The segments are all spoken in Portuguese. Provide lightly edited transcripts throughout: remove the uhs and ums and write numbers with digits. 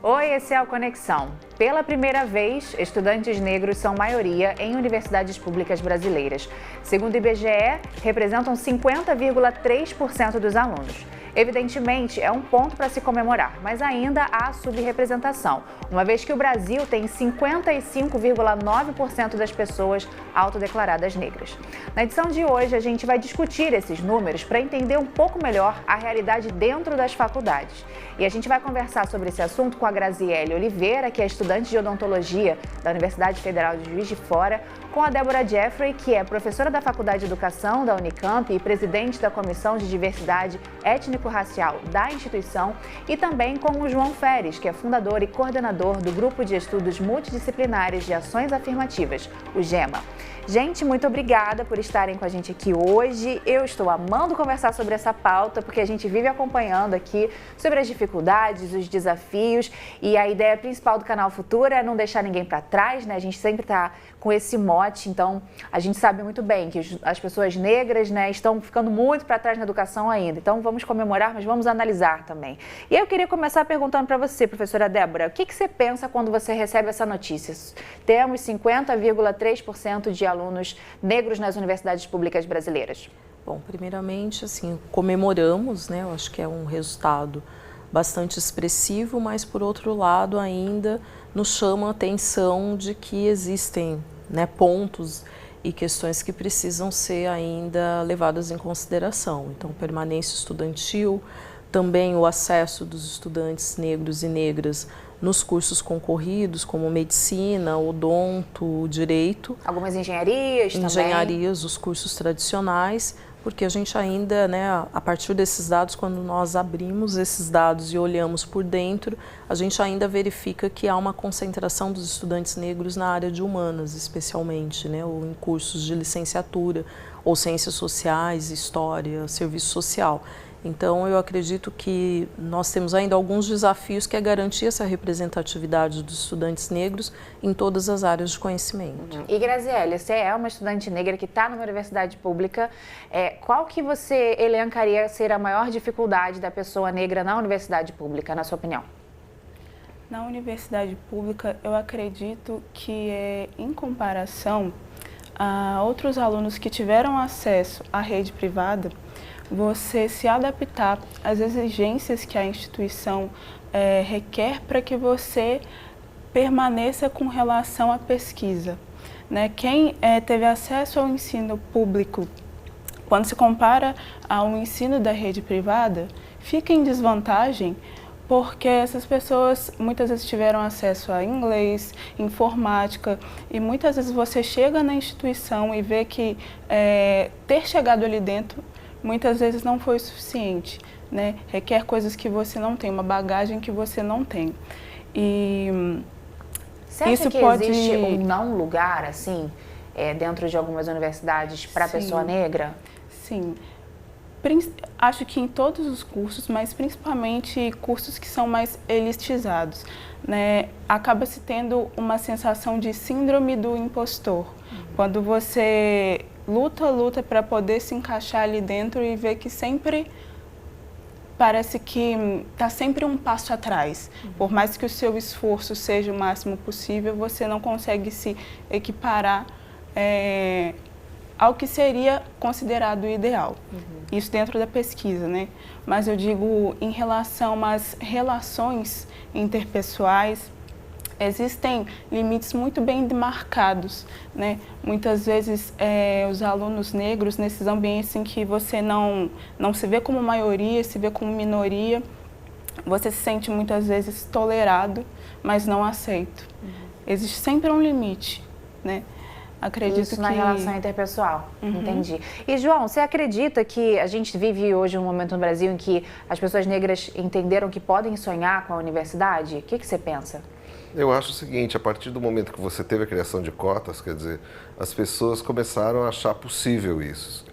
Oi, esse é o Conexão. Pela primeira vez, estudantes negros são maioria em universidades públicas brasileiras. Segundo o IBGE, representam 50,3% dos alunos. Evidentemente, é um ponto para se comemorar, mas ainda há subrepresentação, uma vez que o Brasil tem 55,9% das pessoas autodeclaradas negras. Na edição de hoje, a gente vai discutir esses números para entender um pouco melhor a realidade dentro das faculdades. E a gente vai conversar sobre esse assunto com a Graziele Oliveira, que é estudante de odontologia da Universidade Federal de Juiz de Fora, com a Débora Jeffrey, que é professora da Faculdade de Educação da Unicamp e presidente da Comissão de Diversidade Étnico-Racial da instituição, e também com o João Feres, que é fundador e coordenador do Grupo de Estudos Multidisciplinares de Ações Afirmativas, o GEMA. Gente, muito obrigada por estarem com a gente aqui hoje. Eu estou amando conversar sobre essa pauta, porque a gente vive acompanhando aqui sobre as dificuldades, os desafios, e a ideia principal do canal Futura é não deixar ninguém para trás, né? A gente sempre está com esse mote, então a gente sabe muito bem que as pessoas negras, né, estão ficando muito para trás na educação ainda. Então vamos comemorar, mas vamos analisar também. E eu queria começar perguntando para você, professora Débora, o que você pensa quando você recebe essa notícia? Temos 50,3% de alunos negros nas universidades públicas brasileiras. Bom, primeiramente, assim, comemoramos, né? Eu acho que é um resultado bastante expressivo, mas por outro lado ainda nos chama a atenção de que existem, né, pontos e questões que precisam ser ainda levadas em consideração. Então, permanência estudantil, também o acesso dos estudantes negros e negras nos cursos concorridos, como medicina, odonto, direito. Algumas engenharias também. Engenharias, os cursos tradicionais, porque a gente ainda, né, a partir desses dados, quando nós abrimos esses dados e olhamos por dentro, a gente ainda verifica que há uma concentração dos estudantes negros na área de humanas, especialmente, né, ou em cursos de licenciatura, ou ciências sociais, história, serviço social. Então, eu acredito que nós temos ainda alguns desafios que é garantir essa representatividade dos estudantes negros em todas as áreas de conhecimento. E Graziele, você é uma estudante negra que está numa universidade pública. Qual que você elencaria ser a maior dificuldade da pessoa negra na universidade pública, na sua opinião? Na universidade pública, eu acredito que, em comparação a outros alunos que tiveram acesso à rede privada, você se adaptar às exigências que a instituição requer para que você permaneça com relação à pesquisa, né? Quem teve acesso ao ensino público, quando se compara ao ensino da rede privada, fica em desvantagem porque essas pessoas muitas vezes tiveram acesso a inglês, informática, e muitas vezes você chega na instituição e vê que ter chegado ali dentro muitas vezes não foi o suficiente, né? Requer coisas que você não tem, uma bagagem que você não tem. E você acha que existe um não lugar, assim, dentro de algumas universidades para a pessoa negra? Sim. Acho que em todos os cursos, mas principalmente cursos que são mais elitizados, né? Acaba se tendo uma sensação de síndrome do impostor. Quando você luta para poder se encaixar ali dentro e ver que sempre parece que está sempre um passo atrás. Por mais que o seu esforço seja o máximo possível, você não consegue se equiparar ao que seria considerado o ideal. Isso dentro da pesquisa, né? Mas eu digo em relação às relações interpessoais, existem limites muito bem demarcados, né? Muitas vezes os alunos negros, nesses ambientes em que você não se vê como maioria, se vê como minoria, você se sente muitas vezes tolerado, mas não aceito. Existe sempre um limite, né? Acredito isso na relação interpessoal, entendi. E João, você acredita que a gente vive hoje um momento no Brasil em que as pessoas negras entenderam que podem sonhar com a universidade? O que você pensa? Eu acho o seguinte, a partir do momento que você teve a criação de cotas, quer dizer, as pessoas começaram a achar possível isso.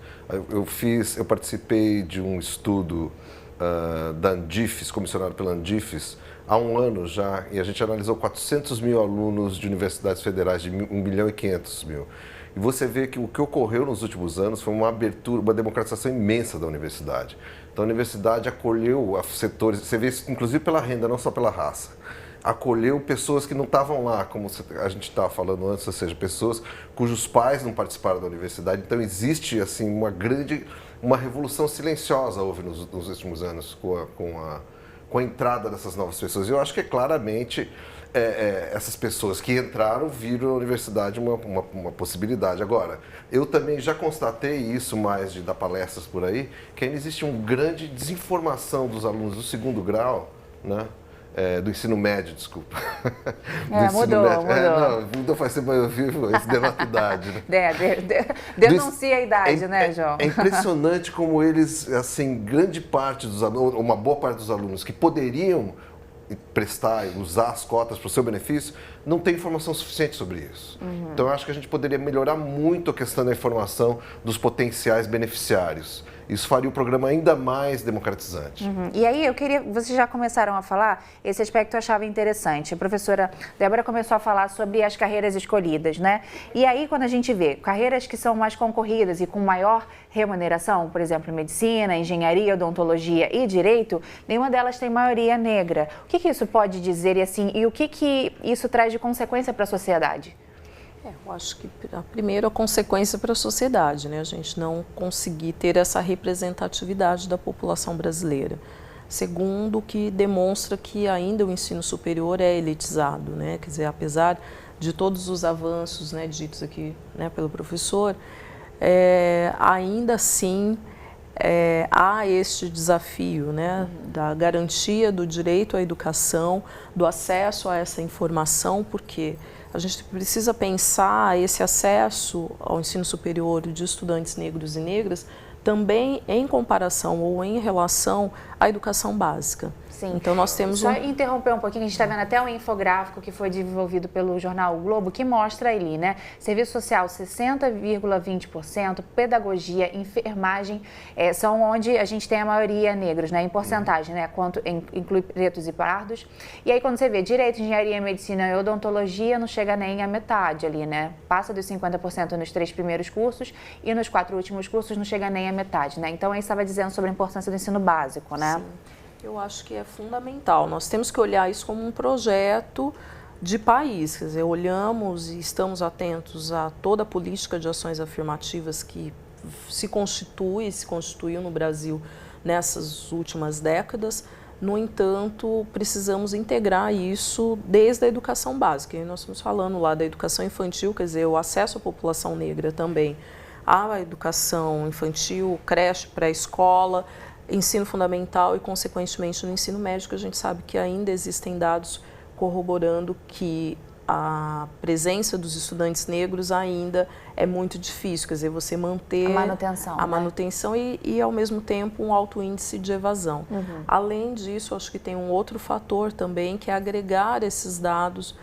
Eu participei de um estudo da Andifes, comissionado pela Andifes, há um ano já, e a gente analisou 400 mil alunos de universidades federais, de 1.500.000. E você vê que o que ocorreu nos últimos anos foi uma abertura, uma democratização imensa da universidade. Então a universidade acolheu setores, você vê isso inclusive pela renda, não só pela raça. acolheu pessoas que não estavam lá, como a gente estava falando antes, ou seja, pessoas cujos pais não participaram da universidade. Então existe assim uma revolução silenciosa houve nos últimos anos com a entrada dessas novas pessoas. E eu acho que claramente essas pessoas que entraram viram a universidade uma possibilidade. Agora, eu também já constatei isso mais de dar palestras por aí, que ainda existe uma grande desinformação dos alunos do segundo grau, né? Do ensino médio, desculpa. Mudou Faz tempo, eu vivo, isso denota idade. Né? Denuncia a idade, né, João? É impressionante como eles, assim, grande parte dos alunos, uma boa parte dos alunos que poderiam prestar e usar as cotas para o seu benefício, não tem informação suficiente sobre isso. Então, eu acho que a gente poderia melhorar muito a questão da informação dos potenciais beneficiários. Isso faria o programa ainda mais democratizante. E aí, vocês já começaram a falar, esse aspecto eu achava interessante. A professora Débora começou a falar sobre as carreiras escolhidas, né? E aí, quando a gente vê carreiras que são mais concorridas e com maior remuneração, por exemplo, medicina, engenharia, odontologia e direito, nenhuma delas tem maioria negra. O que isso pode dizer e o que isso traz de consequência para a sociedade? Eu acho que, primeiro, a consequência para a sociedade, né? A gente não conseguir ter essa representatividade da população brasileira. Segundo, que demonstra que ainda o ensino superior é elitizado, né? Quer dizer, apesar de todos os avanços, né, ditos aqui, né, pelo professor, ainda assim há este desafio, né, da garantia do direito à educação, do acesso a essa informação, porque a gente precisa pensar esse acesso ao ensino superior de estudantes negros e negras também em comparação ou em relação à educação básica. Sim. Então nós temos Só interromper um pouquinho, a gente está vendo até um infográfico que foi desenvolvido pelo jornal O Globo, que mostra ali, né? Serviço social 60,20%, pedagogia, enfermagem, são onde a gente tem a maioria negros, né? Em porcentagem, né? Quanto inclui pretos e pardos. E aí quando você vê direito, engenharia, medicina e odontologia, não chega nem a metade ali, né? Passa dos 50% nos 3 primeiros cursos e nos 4 últimos cursos não chega nem a metade, né? Então aí estava dizendo sobre a importância do ensino básico, né? Sim. Eu acho que é fundamental. Nós temos que olhar isso como um projeto de país. Quer dizer, olhamos e estamos atentos a toda a política de ações afirmativas que se constituiu no Brasil nessas últimas décadas. No entanto, precisamos integrar isso desde a educação básica. E nós estamos falando lá da educação infantil, quer dizer, o acesso à população negra também à educação infantil, creche, pré-escola, ensino fundamental e, consequentemente, no ensino médio, a gente sabe que ainda existem dados corroborando que a presença dos estudantes negros ainda é muito difícil, quer dizer, você manter a manutenção e, ao mesmo tempo, um alto índice de evasão. Além disso, acho que tem um outro fator também, que é agregar esses dados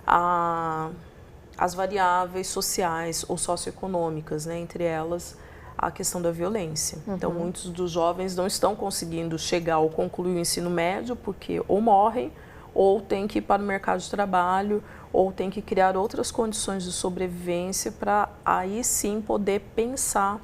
às variáveis sociais ou socioeconômicas, né, entre elas a questão da violência. Então, muitos dos jovens não estão conseguindo chegar ou concluir o ensino médio porque ou morrem, ou têm que ir para o mercado de trabalho, ou têm que criar outras condições de sobrevivência para aí sim poder pensar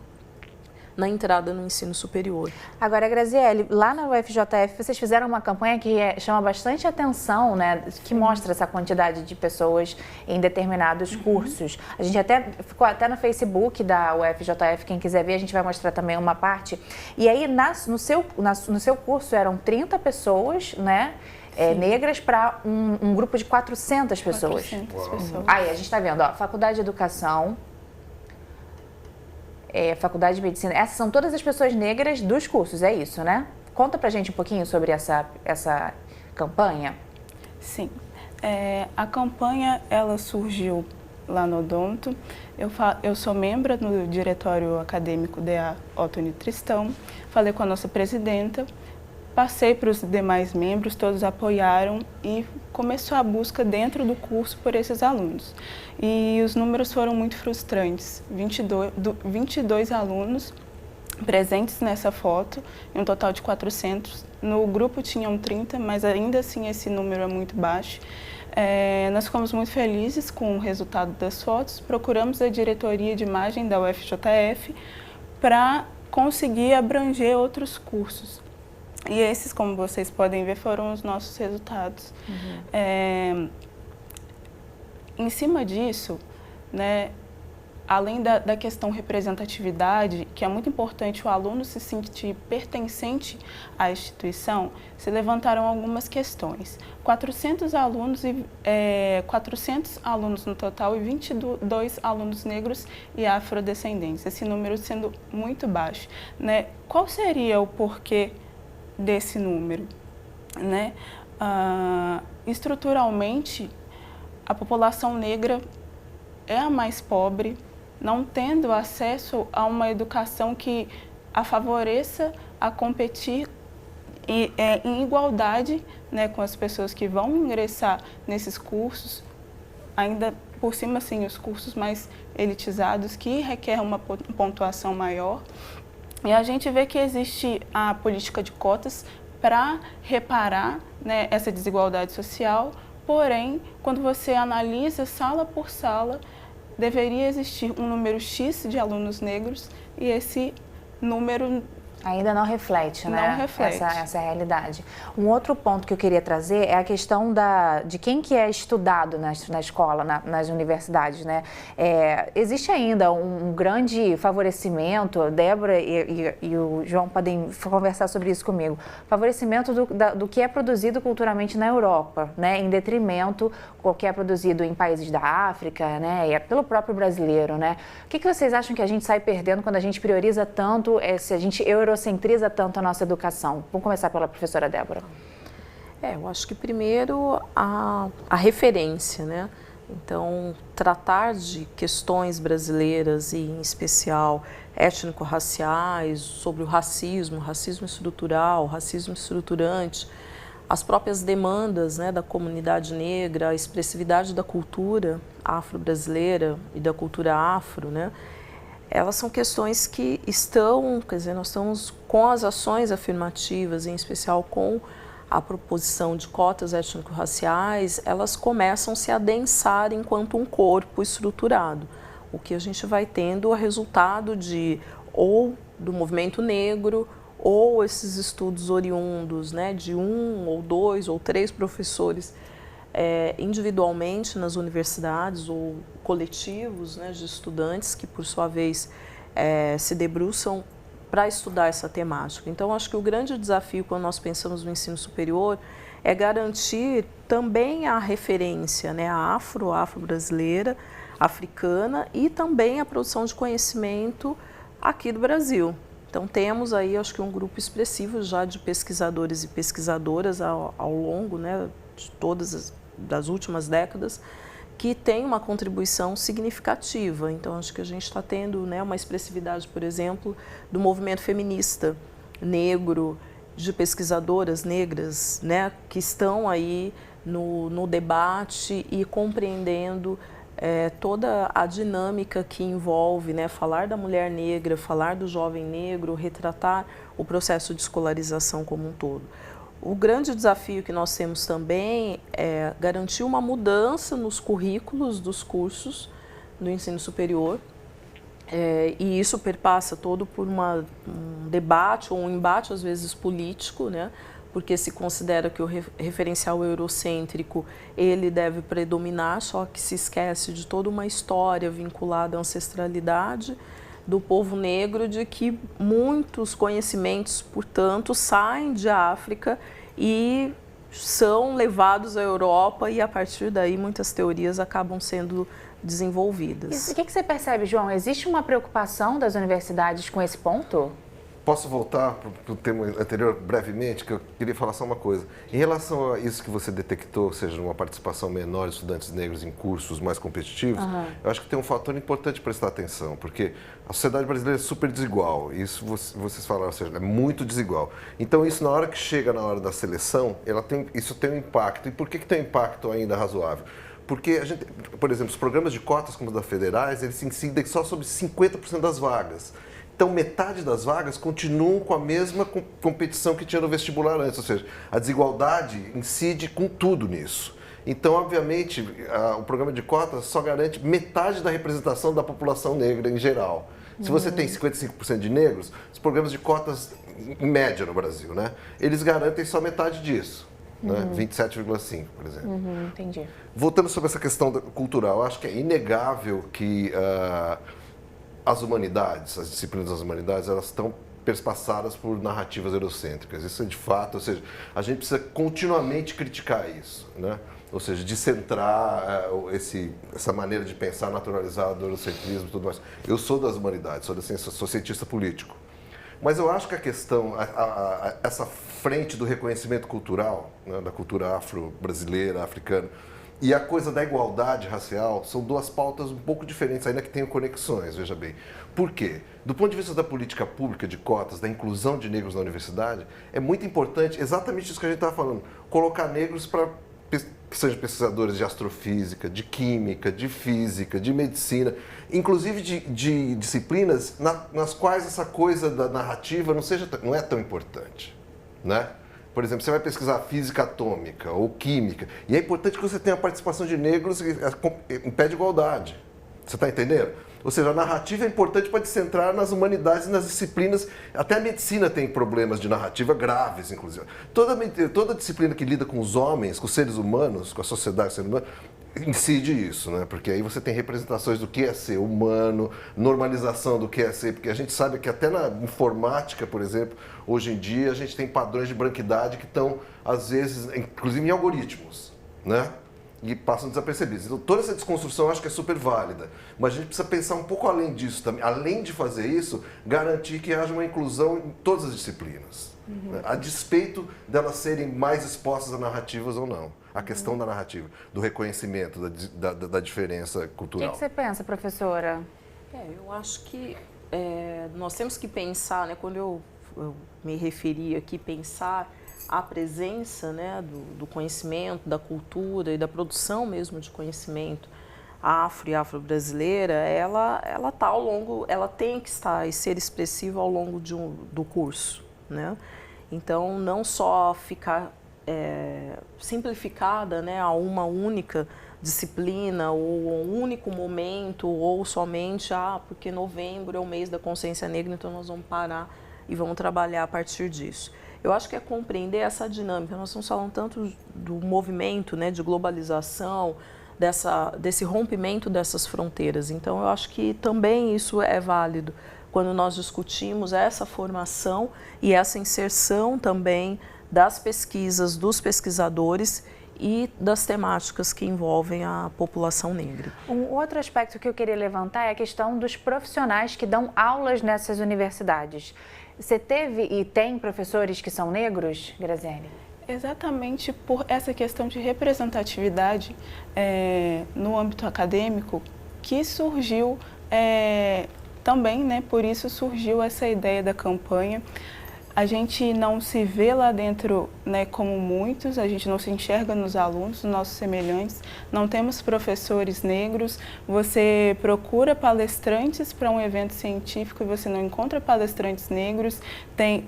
na entrada no ensino superior. Agora, Graziele, lá na UFJF vocês fizeram uma campanha que chama bastante atenção, né? Que mostra essa quantidade de pessoas em determinados cursos. A gente ficou até no Facebook da UFJF, quem quiser ver, a gente vai mostrar também uma parte. E aí, no seu curso eram 30 pessoas, né? Negras para um grupo de 400 pessoas. 400 pessoas. Aí, a gente está vendo, ó, Faculdade de Educação, Faculdade de Medicina, essas são todas as pessoas negras dos cursos, é isso, né? Conta pra gente um pouquinho sobre essa campanha. Sim, a campanha ela surgiu lá no Odonto. Eu sou membro do diretório acadêmico da Otoni Tristão, falei com a nossa presidenta, passei para os demais membros, todos apoiaram e começou a busca dentro do curso por esses alunos. E os números foram muito frustrantes, 22 alunos presentes nessa foto, em um total de 400. No grupo tinham 30, mas ainda assim esse número é muito baixo. Nós ficamos muito felizes com o resultado das fotos, procuramos a diretoria de imagem da UFJF para conseguir abranger outros cursos. E esses, como vocês podem ver, foram os nossos resultados. Em cima disso, né, além da questão representatividade, que é muito importante o aluno se sentir pertencente à instituição, se levantaram algumas questões. 400 alunos no total e 22 alunos negros e afrodescendentes, esse número sendo muito baixo, né? Qual seria o porquê desse número, né? Estruturalmente, a população negra é a mais pobre, não tendo acesso a uma educação que a favoreça a competir em igualdade, né, com as pessoas que vão ingressar nesses cursos, ainda por cima, assim, os cursos mais elitizados, que requerem uma pontuação maior. E a gente vê que existe a política de cotas para reparar, né, essa desigualdade social, porém, quando você analisa sala por sala, deveria existir um número X de alunos negros e esse número ainda não reflete, né? Não reflete. Essa realidade. Um outro ponto que eu queria trazer é a questão de quem que é estudado na escola, nas universidades, né? Existe ainda um grande favorecimento, a Débora e o João podem conversar sobre isso comigo, favorecimento do que é produzido culturalmente na Europa, né? Em detrimento do que é produzido em países da África, né? E pelo próprio brasileiro, né? O que vocês acham que a gente sai perdendo quando a gente prioriza tanto, se a gente eurocentriza tanto a nossa educação? Vamos começar pela professora Débora. Eu acho que primeiro a referência, né? Então, tratar de questões brasileiras e, em especial, étnico-raciais, sobre o racismo estrutural, racismo estruturante, as próprias demandas, né, da comunidade negra, a expressividade da cultura afro-brasileira e da cultura afro, né? Elas são questões que estão, quer dizer, nós estamos com as ações afirmativas, em especial com a proposição de cotas étnico-raciais, elas começam a se adensar enquanto um corpo estruturado. O que a gente vai tendo é resultado ou do movimento negro, ou esses estudos oriundos, né, de 1 ou 2 ou 3 professores individualmente nas universidades ou coletivos, né, de estudantes que, por sua vez, se debruçam para estudar essa temática. Então, acho que o grande desafio quando nós pensamos no ensino superior é garantir também a referência, né, afro-brasileira, africana e também a produção de conhecimento aqui do Brasil. Então, temos aí, acho que um grupo expressivo já de pesquisadores e pesquisadoras ao longo, né, de todas das últimas décadas, que tem uma contribuição significativa. Então, acho que a gente está tendo, né, uma expressividade, por exemplo, do movimento feminista negro, de pesquisadoras negras, né, que estão aí no debate e compreendendo toda a dinâmica que envolve, né, falar da mulher negra, falar do jovem negro, retratar o processo de escolarização como um todo. O grande desafio que nós temos também é garantir uma mudança nos currículos dos cursos do ensino superior, e isso perpassa todo por um debate ou um embate, às vezes, político, né? Porque se considera que o referencial eurocêntrico ele deve predominar, só que se esquece de toda uma história vinculada à ancestralidade do povo negro, de que muitos conhecimentos, portanto, saem de África e são levados à Europa e, a partir daí, muitas teorias acabam sendo desenvolvidas. E o que você percebe, João? Existe uma preocupação das universidades com esse ponto? Posso voltar para o tema anterior brevemente, que eu queria falar só uma coisa. Em relação a isso que você detectou, ou seja, uma participação menor de estudantes negros em cursos mais competitivos, eu acho que tem um fator importante prestar atenção, porque a sociedade brasileira é super desigual, isso vocês falaram, ou seja, é muito desigual. Então isso, na hora que chega na hora da seleção, isso tem um impacto. E por que tem um impacto ainda razoável? Porque a gente, por exemplo, os programas de cotas como os da federais, eles se incidem só sobre 50% das vagas. Então, metade das vagas continuam com a mesma competição que tinha no vestibular antes, ou seja, a desigualdade incide com tudo nisso. Então, obviamente, o programa de cotas só garante metade da representação da população negra em geral. Se você tem 55% de negros, os programas de cotas, em média no Brasil, né, eles garantem só metade disso. Né? 27,5, por exemplo. Entendi. Voltando sobre essa questão cultural, acho que é inegável que as humanidades, as disciplinas das humanidades, elas estão perspassadas por narrativas eurocêntricas. Isso é de fato, ou seja, a gente precisa continuamente criticar isso, né? Ou seja, descentrar essa maneira de pensar naturalizada do eurocentrismo e tudo mais. Eu sou das humanidades, sou da ciência, sou cientista político. Mas eu acho que a questão, essa frente do reconhecimento cultural, né, da cultura afro-brasileira, africana, e a coisa da igualdade racial são duas pautas um pouco diferentes, ainda que tenham conexões, veja bem. Por quê? Do ponto de vista da política pública de cotas, da inclusão de negros na universidade, é muito importante, exatamente isso que a gente estava falando, colocar negros que sejam pesquisadores de astrofísica, de química, de física, de medicina, inclusive de disciplinas nas quais essa coisa da narrativa não é tão importante, né? Por exemplo, você vai pesquisar física atômica ou química, e é importante que você tenha a participação de negros em pé de igualdade. Você está entendendo? Ou seja, a narrativa é importante para descentrar nas humanidades e nas disciplinas. Até a medicina tem problemas de narrativa graves, inclusive. Toda disciplina que lida com os homens, com os seres humanos, com a sociedade ser humana, incide isso, né? Porque aí você tem representações do que é ser humano, normalização do que é ser, porque a gente sabe que até na informática, por exemplo, hoje em dia a gente tem padrões de branquidade que estão, às vezes, inclusive em algoritmos, né? E passam desapercebidos. Então, toda essa desconstrução eu acho que é super válida, mas a gente precisa pensar um pouco além disso também. Além de fazer isso, garantir que haja uma inclusão em todas as disciplinas, né? A despeito delas serem mais expostas a narrativas ou não. A questão da narrativa, do reconhecimento, da diferença cultural. O que você pensa, professora? Eu acho que nós temos que pensar, né, quando eu me referi aqui, pensar a presença, né, do conhecimento, da cultura e da produção mesmo de conhecimento afro e afro-brasileira, ela tá ao longo, ela tem que estar e ser expressiva ao longo do curso, né? Então, não só ficar simplificada, né, a uma única disciplina ou um único momento ou somente, porque novembro é o mês da consciência negra, então nós vamos parar e vamos trabalhar a partir disso. Eu acho que é compreender essa dinâmica. Nós estamos falando tanto do movimento, né, de globalização, desse rompimento dessas fronteiras. Então, eu acho que também isso é válido quando nós discutimos essa formação e essa inserção também das pesquisas, dos pesquisadores e das temáticas que envolvem a população negra. Um outro aspecto que eu queria levantar é a questão dos profissionais que dão aulas nessas universidades. Você teve e tem professores que são negros, Graziele? Exatamente por essa questão de representatividade no âmbito acadêmico que surgiu também, né? Por isso surgiu essa ideia da campanha. A gente não se vê lá dentro, né, como muitos, a gente não se enxerga nos alunos, nos nossos semelhantes, não temos professores negros, você procura palestrantes para um evento científico e você não encontra palestrantes negros, tem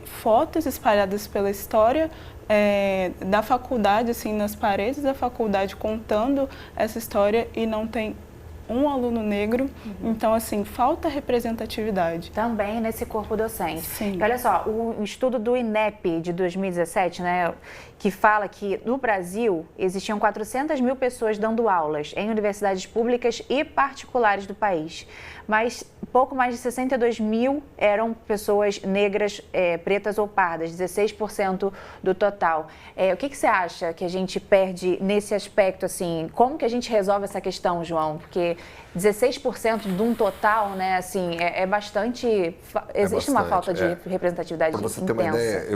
fotos espalhadas pela história da faculdade, assim, nas paredes da faculdade contando essa história e não tem um aluno negro, então, assim, falta representatividade. Também nesse corpo docente. Sim. E olha só, o estudo do INEP de 2017, né, que fala que no Brasil existiam 400 mil pessoas dando aulas em universidades públicas e particulares do país, mas pouco mais de 62 mil eram pessoas negras, pretas ou pardas, 16% do total. O que você acha que a gente perde nesse aspecto, assim? Como que a gente resolve essa questão, João? Porque 16% de um total, né, assim, é bastante... Existe uma falta de representatividade intensa. Para você ter uma ideia,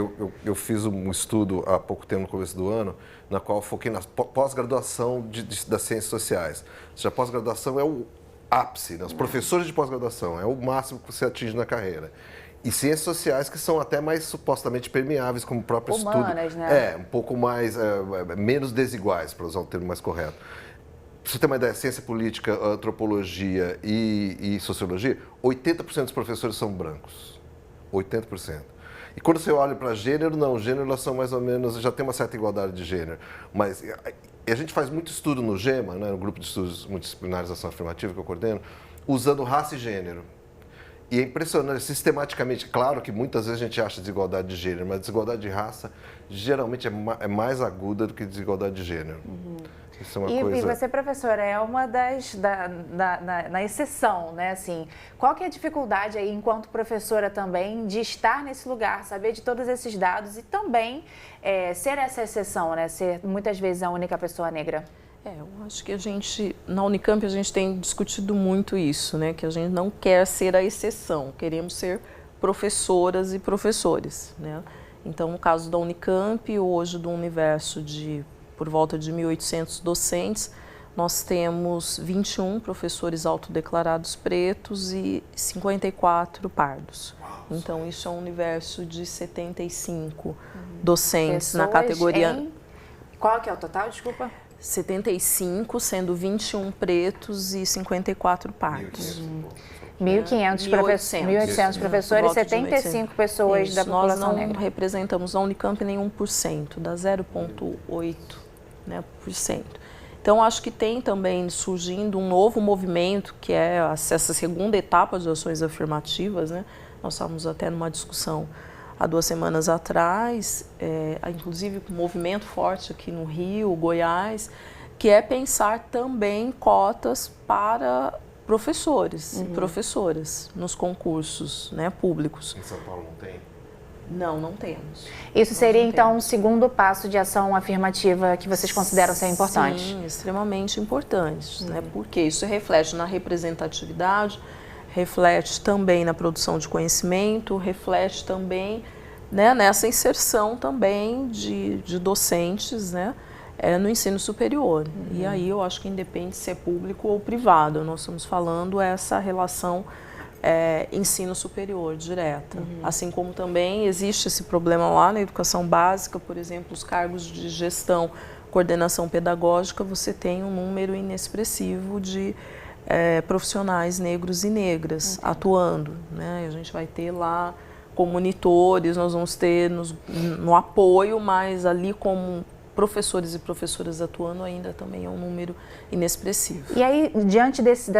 eu fiz um estudo há pouco tempo, no começo do ano, na qual eu foquei na pós-graduação das ciências sociais. Ou seja, a pós-graduação é o ápice, né? Os professores de pós-graduação, é o máximo que você atinge na carreira. E ciências sociais que são até mais supostamente permeáveis, como o próprio Humanas, estudo. Né? Um pouco mais, menos desiguais, para usar o termo mais correto. Para você ter uma ideia, ciência política, antropologia e sociologia, 80% dos professores são brancos. 80%. E quando você olha para gênero, não, gênero elas são mais ou menos, já tem uma certa igualdade de gênero. Mas e a gente faz muito estudo no GEMA, né, no Grupo de Estudos Multidisciplinares de Ação Afirmativa que eu coordeno, usando raça e gênero. E é impressionante, sistematicamente, claro que muitas vezes a gente acha desigualdade de gênero, mas desigualdade de raça geralmente é mais aguda do que desigualdade de gênero. Isso é uma coisa... E você, professora, é uma na exceção, né? Assim, qual que é a dificuldade aí, enquanto professora também, de estar nesse lugar, saber de todos esses dados e também ser essa exceção, né? Ser muitas vezes a única pessoa negra? Eu acho que na Unicamp a gente tem discutido muito isso, né? Que a gente não quer ser a exceção, queremos ser professoras e professores, né? Então, no caso da Unicamp, hoje do universo de por volta de 1.800 docentes, nós temos 21 professores autodeclarados pretos e 54 pardos. Então, isso é um universo de 75 docentes na categoria... Qual que é o total, desculpa? 75, sendo 21 pretos e 54 pardos. 1.800 professores e 75 pessoas da população negra. Nós não representamos na Unicamp nem 1%, dá 0,8%. Né, por cento. Então, acho que tem também surgindo um novo movimento, que é essa segunda etapa de ações afirmativas, né? Nós estávamos até numa discussão há 2 semanas atrás, inclusive com um movimento forte aqui no Rio, Goiás, que é pensar também cotas para professores e professoras nos concursos, né, públicos. Em São Paulo não tem? Não temos. Isso seria, então, um segundo passo de ação afirmativa que vocês consideram ser importante? Sim, extremamente importante, né? Porque isso reflete na representatividade, reflete também na produção de conhecimento, reflete também, né, nessa inserção também de docentes, né, no ensino superior. E aí eu acho que independe se é público ou privado, nós estamos falando essa relação ensino superior direta. Assim como também existe esse problema lá na educação básica, por exemplo, os cargos de gestão, coordenação pedagógica, você tem um número inexpressivo de profissionais negros e negras atuando, né? A gente vai ter lá como monitores, nós vamos ter no apoio, mas ali como professores e professoras atuando ainda também é um número inexpressivo. E aí, diante desse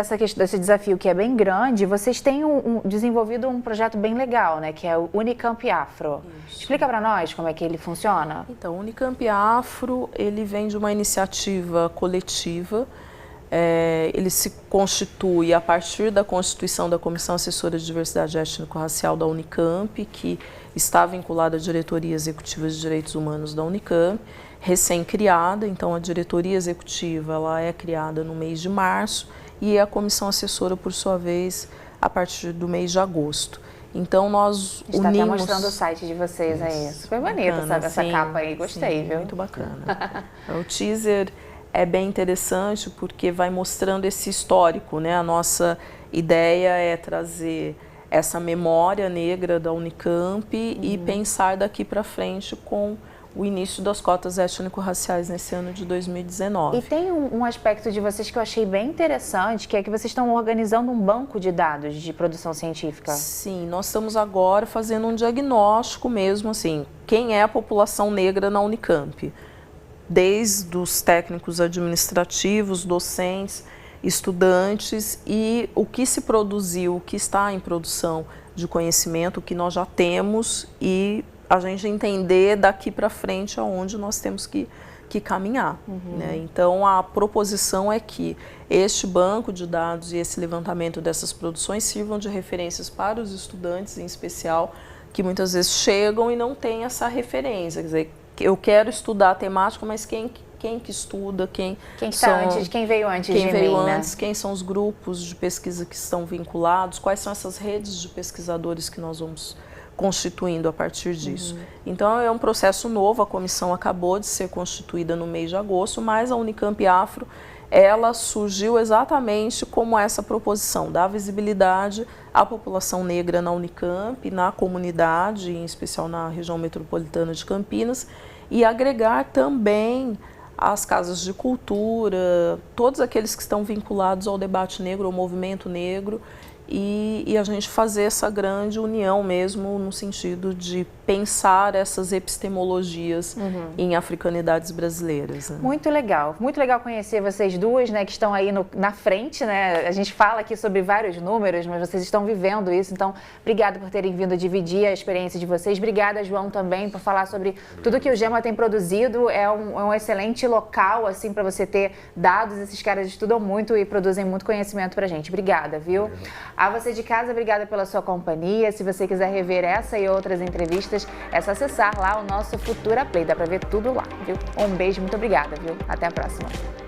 desafio que é bem grande, vocês têm desenvolvido um projeto bem legal, né? Que é o Unicamp Afro. Isso. Explica para nós como é que ele funciona. Então, o Unicamp Afro, ele vem de uma iniciativa coletiva. Ele se constitui a partir da constituição da Comissão Assessora de Diversidade Étnico-Racial da Unicamp, que está vinculada à Diretoria Executiva de Direitos Humanos da Unicamp, recém-criada. Então, a diretoria executiva ela é criada no mês de março e a comissão assessora, por sua vez, a partir do mês de agosto. Então, nós unimos... Está até mostrando o site de vocês aí. Super bonito, sabe? Essa capa aí, gostei, sim, viu? Muito bacana. O teaser é bem interessante porque vai mostrando esse histórico, né? A nossa ideia é trazer essa memória negra da Unicamp e pensar daqui para frente com o início das cotas étnico-raciais nesse ano de 2019. E tem um aspecto de vocês que eu achei bem interessante, que é que vocês estão organizando um banco de dados de produção científica. Sim, nós estamos agora fazendo um diagnóstico mesmo, assim, quem é a população negra na Unicamp, desde os técnicos administrativos, docentes, estudantes e o que se produziu, o que está em produção de conhecimento, o que nós já temos e a gente entender daqui para frente aonde nós temos que caminhar. Né? Então, a proposição é que este banco de dados e esse levantamento dessas produções sirvam de referências para os estudantes, em especial, que muitas vezes chegam e não têm essa referência. Quer dizer, eu quero estudar a temática, mas quem que estuda, quem veio antes de mim, né? Quem são os grupos de pesquisa que estão vinculados, quais são essas redes de pesquisadores que nós vamos constituindo a partir disso. Então, é um processo novo, a comissão acabou de ser constituída no mês de agosto, mas a Unicamp Afro, ela surgiu exatamente como essa proposição, dar visibilidade à população negra na Unicamp, na comunidade, em especial na região metropolitana de Campinas, e agregar também as casas de cultura, todos aqueles que estão vinculados ao debate negro, ao movimento negro, e a gente fazer essa grande união mesmo no sentido de pensar essas epistemologias em africanidades brasileiras. Né? Muito legal conhecer vocês duas, né, que estão aí na frente, né? A gente fala aqui sobre vários números, mas vocês estão vivendo isso, então obrigada por terem vindo dividir a experiência de vocês. Obrigada, João, também por falar sobre tudo que o GEMA tem produzido. É um excelente local, assim, para você ter dados. Esses caras estudam muito e produzem muito conhecimento pra gente. Obrigada, viu? A você de casa, obrigada pela sua companhia. Se você quiser rever essa e outras entrevistas, é só acessar lá o nosso Futura Play. Dá pra ver tudo lá, viu? Um beijo, muito obrigada, viu? Até a próxima.